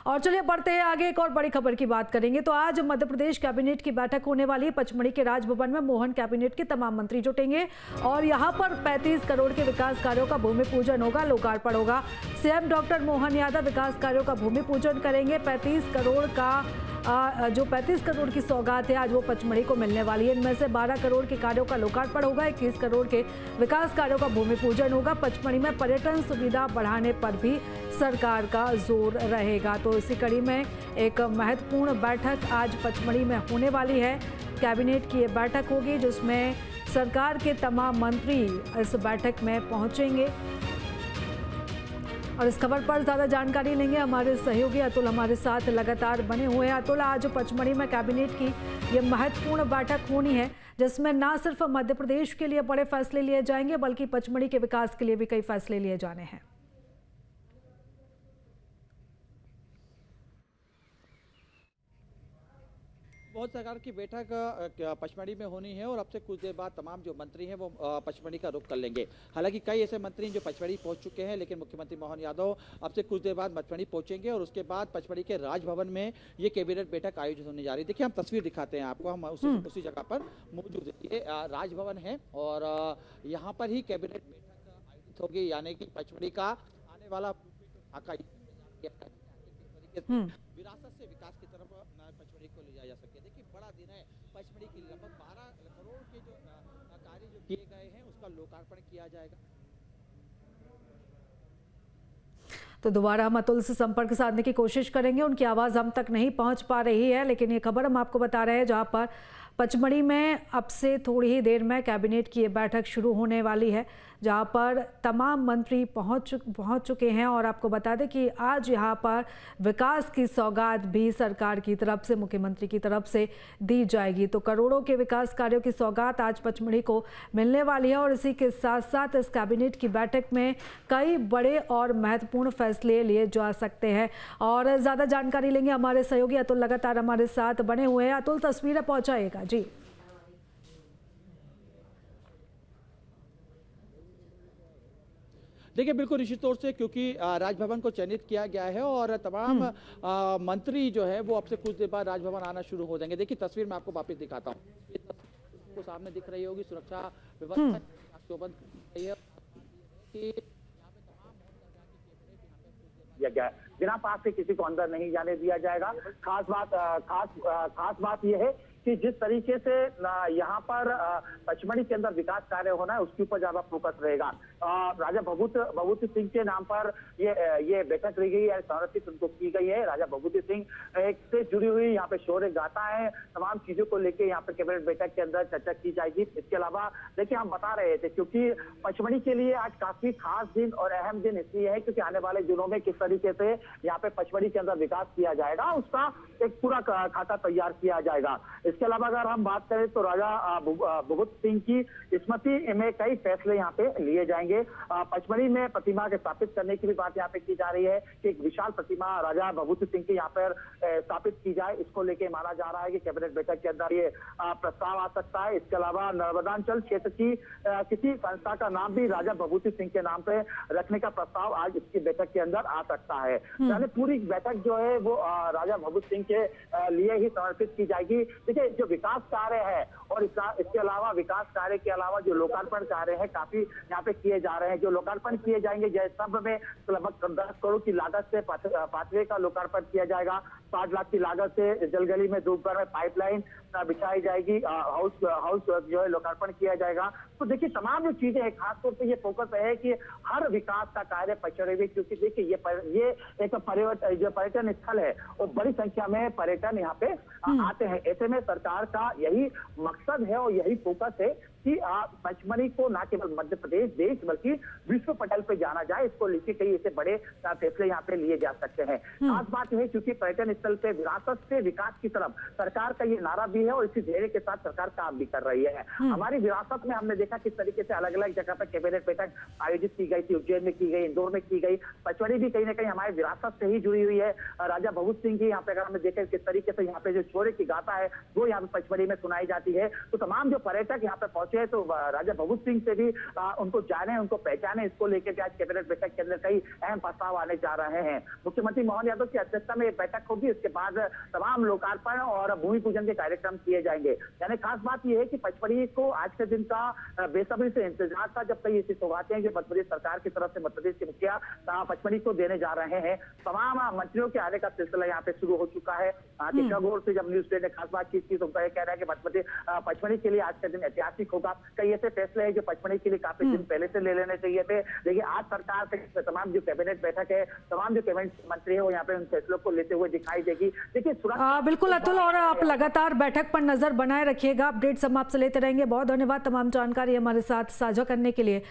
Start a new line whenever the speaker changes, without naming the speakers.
और चलिए बढ़ते हैं आगे, एक और बड़ी खबर की बात करेंगे। तो आज मध्य प्रदेश कैबिनेट की बैठक होने वाली है। पचमढ़ी के राजभवन में मोहन कैबिनेट के तमाम मंत्री जुटेंगे और यहां पर 35 करोड़ के विकास कार्यों का भूमि पूजन होगा, लोकार्पण होगा। सीएम डॉक्टर मोहन यादव विकास कार्यों का भूमि पूजन करेंगे। 35 करोड़ की सौगात है आज वो पचमढ़ी को मिलने वाली है। इनमें से 12 करोड़ के कार्यों का लोकार्पण होगा, 21 करोड़ के विकास कार्यों का भूमि पूजन होगा। पचमढ़ी में पर्यटन सुविधा बढ़ाने पर भी सरकार का जोर रहेगा। तो इसी कड़ी में एक महत्वपूर्ण बैठक आज पचमढ़ी में होने वाली है। कैबिनेट की ये बैठक होगी जिसमें सरकार के तमाम मंत्री इस बैठक में पहुंचेंगे। और इस खबर पर ज्यादा जानकारी लेंगे हमारे सहयोगी अतुल हमारे साथ लगातार बने हुए हैं। अतुल, आज पचमढ़ी में कैबिनेट की ये महत्वपूर्ण बैठक होनी है जिसमें न सिर्फ मध्य प्रदेश के लिए बड़े फैसले लिए जाएंगे बल्कि पचमढ़ी के विकास के लिए भी कई फैसले लिए जाने हैं।
बहुत सरकार की बैठक पचमढ़ी में होनी है और अब से कुछ देर बाद तमाम जो मंत्री हैं वो पचमढ़ी का रुख कर लेंगे। हालांकि कई ऐसे मंत्री हैं जो पचमढ़ी पहुंच चुके हैं, लेकिन मुख्यमंत्री मोहन यादव अब से कुछ देर बाद पचमढ़ी पहुंचेंगे और उसके बाद पचमढ़ी के राजभवन में ये कैबिनेट बैठक आयोजित होने जा रही है। देखिए, हम तस्वीर दिखाते हैं आपको, हम उसी जगह पर मौजूद है। ये राजभवन है और यहाँ पर ही कैबिनेट बैठक आयोजित होगी, यानी कि पचमढ़ी का आने वाला विरासत से विकास की तरफ पचमढ़ी को ले जाया जा सके। देखिए, बड़ा दिन है पचमढ़ी के लिए। लगभग 12 करोड़ के जो कार्य जो किए गए हैं उसका लोकार्पण किया जाएगा।
तो दोबारा हम अतुल से संपर्क साधने की कोशिश करेंगे, उनकी आवाज़ हम तक नहीं पहुंच पा रही है। लेकिन ये खबर हम आपको बता रहे हैं जहां पर पचमढ़ी में अब से थोड़ी ही देर में कैबिनेट की ये बैठक शुरू होने वाली है, जहां पर तमाम मंत्री पहुंच चुके हैं। और आपको बता दें कि आज यहां पर विकास की सौगात भी सरकार की तरफ से, मुख्यमंत्री की तरफ से दी जाएगी। तो करोड़ों के विकास कार्यों की सौगात आज पचमढ़ी को मिलने वाली है और इसी के साथ साथ इस कैबिनेट की बैठक में कई बड़े और महत्वपूर्ण फैसले लिए जा सकते हैं। और ज़्यादा जानकारी लेंगे हमारे सहयोगी अतुल लगातार हमारे साथ बने हुए हैं। अतुल, तस्वीरें पहुँचाइएगा जी।
देखिए, बिल्कुल निश्चित तौर से, क्योंकि राजभवन को चयनित किया गया है और तमाम मंत्री जो है वो अब से कुछ देर बाद राजभवन आना शुरू हो जाएंगे। देखिए, तस्वीर मैं आपको वापस दिखाता हूँ, ये तस्वीर को सामने दिख रही होगी। सुरक्षा व्यवस्था चौबंद की है कि
बिना पास से किसी को अंदर नहीं जाने दिया जाएगा। खास बात यह है कि जिस तरीके से यहाँ पर पचमढ़ी के अंदर विकास कार्य होना है उसके ऊपर ज्यादा फोकस रहेगा। राजा भभूति सिंह के नाम पर ये बैठक रही गई है, संरक्षित उनको की गई है। राजा भभूति सिंह से जुड़ी हुई यहाँ पे शौर्य गाथा है, तमाम चीजों को लेके यहाँ पे कैबिनेट बैठक के अंदर चर्चा की जाएगी। इसके अलावा देखिए, हम बता रहे थे क्योंकि पचमढ़ी के लिए आज काफी खास दिन और अहम दिन इसलिए है क्योंकि आने वाले दिनों में किस तरीके से यहाँ पे पचमढ़ी के अंदर विकास किया जाएगा उसका एक पूरा खाता तैयार किया जाएगा। इसके अलावा अगर हम बात करें तो राजा भभूति सिंह की स्मृति में कई फैसले यहाँ पे लिए जाएंगे। पचमढ़ी में प्रतिमा के स्थापित करने की भी बात यहाँ पे की जा रही है कि एक विशाल प्रतिमा राजा भभूति सिंह की यहाँ पर स्थापित की जाए। इसको लेके माना जा रहा है कि कैबिनेट बैठक के अंदर ये प्रस्ताव आ सकता है। इसके अलावा नर्मदांचल क्षेत्र की किसी संस्था का नाम भी राजा भभूति सिंह के नाम पे रखने का प्रस्ताव आज इसकी बैठक के अंदर आ सकता है। यानी पूरी बैठक जो है वो राजा भभूति सिंह के लिए ही समर्पित की जाएगी। देखिए, जो विकास कार्य है और इसके अलावा विकास कार्य के अलावा जो लोकार्पण कार्य है काफी यहाँ पे किए जा रहे हैं। जो लोकार्पण किए जाएंगे, जय स्तंभ में लगभग 10 करोड़ की लागत से पाथवे का लोकार्पण किया जाएगा। 60 लाख की लागत से जलगली में दोपहर में पाइपलाइन बिछाई जाएगी। हाउस जो है लोकार्पण किया जाएगा। तो देखिए, तमाम जो चीजें हैं, खासतौर पे ये फोकस है कि हर विकास का कार्य पचमढ़ी में, क्योंकि देखिए ये एक पर्यटन स्थल है और बड़ी संख्या में पर्यटन यहाँ पे आते हैं। ऐसे में सरकार का यही मकसद है और यही फोकस है कि पचमढ़ी को न केवल मध्य प्रदेश देश बल्कि विश्व पटल पे जाना जाए। इसको लेकर कई ऐसे बड़े फैसले यहाँ पे लिए जा सकते हैं। खास बात यह है क्योंकि पर्यटन स्थल पे विरासत से विकास की तरफ सरकार का ये नारा भी है और इसी धैर्य के साथ सरकार काम भी कर रही है। हमारी विरासत में हमने देखा किस तरीके से अलग अलग जगह पर कैबिनेट बैठक आयोजित की गई थी। उज्जैन में की गई, इंदौर में की गई। पचमढ़ी भी कहीं ना कहीं हमारी विरासत से ही जुड़ी हुई है। राजा भभूति सिंह की यहाँ पे अगर हमने देखा किस तरीके से यहाँ पे जो शौर्य की गाथा है वो यहाँ पे पचमढ़ी में सुनाई जाती है। तो तमाम जो पर्यटक यहाँ पे पहुंच पहुंचे तो राजा भगत सिंह से भी उनको जाने, उनको पहचाने, इसको लेकर के आज कैबिनेट बैठक के अंदर कई अहम प्रस्ताव आने जा रहे हैं। मुख्यमंत्री मोहन यादव की अध्यक्षता में बैठक होगी, इसके बाद तमाम लोकार्पण और भूमि पूजन के कार्यक्रम किए जाएंगे। यानी खास बात यह है कि पचमढ़ी को आज के दिन का बेसब्री से इंतजार था, जब कई ऐसी सौगातें जो मध्य प्रदेश सरकार की तरफ से मध्य प्रदेश के मुखिया पचमढ़ी को देने जा रहे हैं। तमाम मंत्रियों के आने का सिलसिला यहाँ पे शुरू हो चुका है। चिकागो से जब न्यूज डे ने खास बातचीत की तो उनका यह कहना है कि पचमढ़ी के लिए आज का दिन ऐतिहासिक होगा। कई ऐसे फैसले हैं जो पचमढ़ी के लिए काफी दिन पहले से ले लेने चाहिए थे, लेकिन आज सरकार के तमाम जो कैबिनेट बैठक है, तमाम जो कैबिनेट मंत्री है वो यहाँ पे उन फैसलों को लेते हुए दिखाई देगी। देखिए
बिल्कुल अतुल, और आप लगातार बैठक पर नजर बनाए रखिएगा, अपडेट्स हम आपसे लेते रहेंगे। बहुत धन्यवाद तमाम जानकारी हमारे साथ साझा करने के लिए।